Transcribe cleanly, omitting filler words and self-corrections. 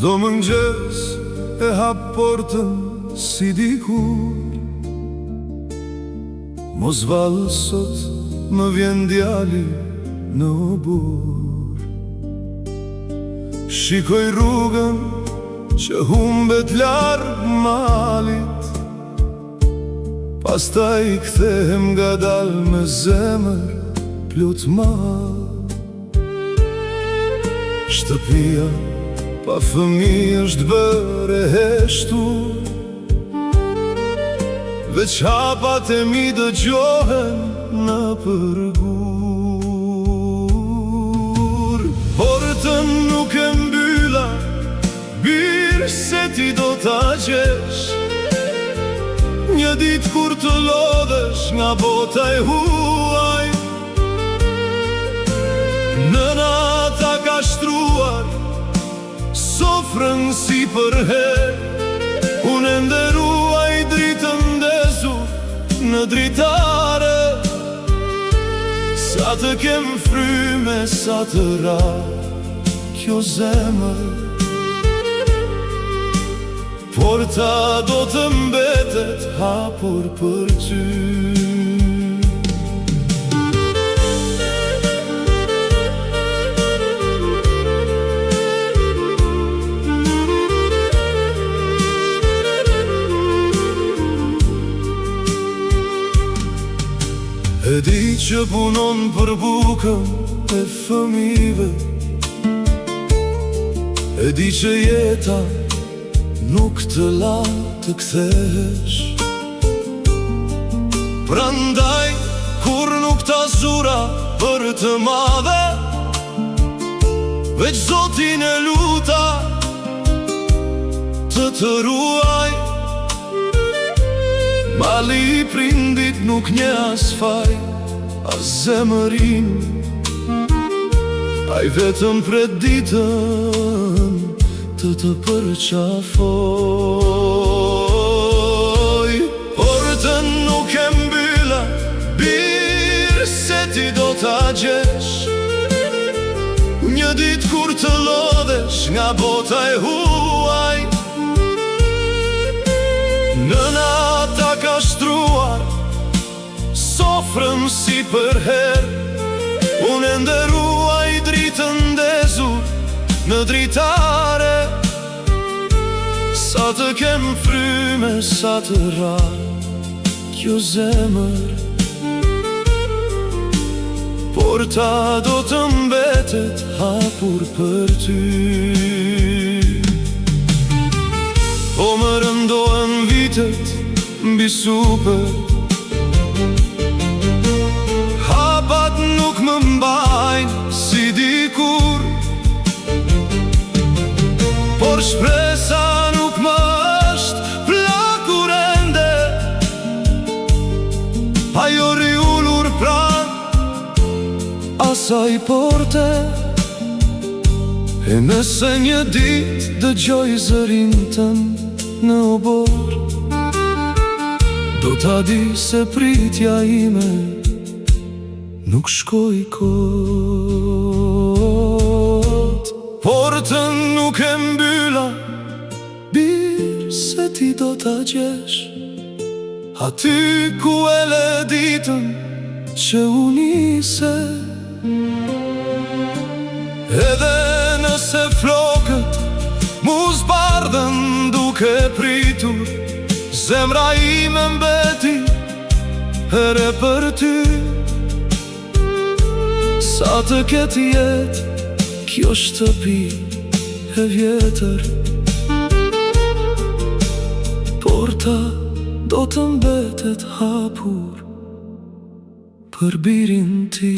Çdo mëngjes e hap portën si dikur. Mos vallë sot më vjen djali në obor. Shikoj rrugën që humbet larg malit, pastaj kthehem ngadal me zemër plot mal. Shtëpia pa fëmijë është bërë e heshtur, veç hapat e mi dëgjohen në përgur. Portën nuk e mbylla, birë se ti do t'a gjesh, një ditë kur të lodhesh nga bota e huaj. Nëna ta ka shtruar sofrën si për herë, unë nderuaj dritën ndezur në dritare. Sa të kem fryme, sa të ra kjo zemër, porta do të mbetet hapur për ty. E di që punon për bukën e fëmijëve, e di që jeta nuk të la të kthehesh. Prandaj kur nuk ta zura për të madhe, veç Zotin e luta të ruaj. Mali i prindit nuk nje as faj, as zemërin, ai vetëm pret ditën të përqafoj. Portën nuk e mbylla, birë se ti do t'a gjesh, një ditë kur të lodhesh nga bota e huaj. Nëna ta ka shtruar sofrën si për herë, unë nderuaj dritën ndezur në dritare. Sa të kem fryme, sa të ra kjo zemër, porta do të mbetet hapur për ty. Po më rëndohen vitet mbi super, hapat nuk më mbajnë si dikur, por shpresa nuk më është plakur ende. Ajo riullur pran asaj porte, e nëse një dit dëgjoj zërin tën në obor, do t'a di se pritja ime nuk shkoj kot. Portën nuk e mbylla, birë se ti do t'a gjesh, aty ku e le ditën që unise. Edhe nëse flokët mu zbardhen duke pritur, zemra ime mbeti here për ty. Sa të ketë jetë kjo shtëpi e vjetër, porta do të mbetet hapur për birin ti.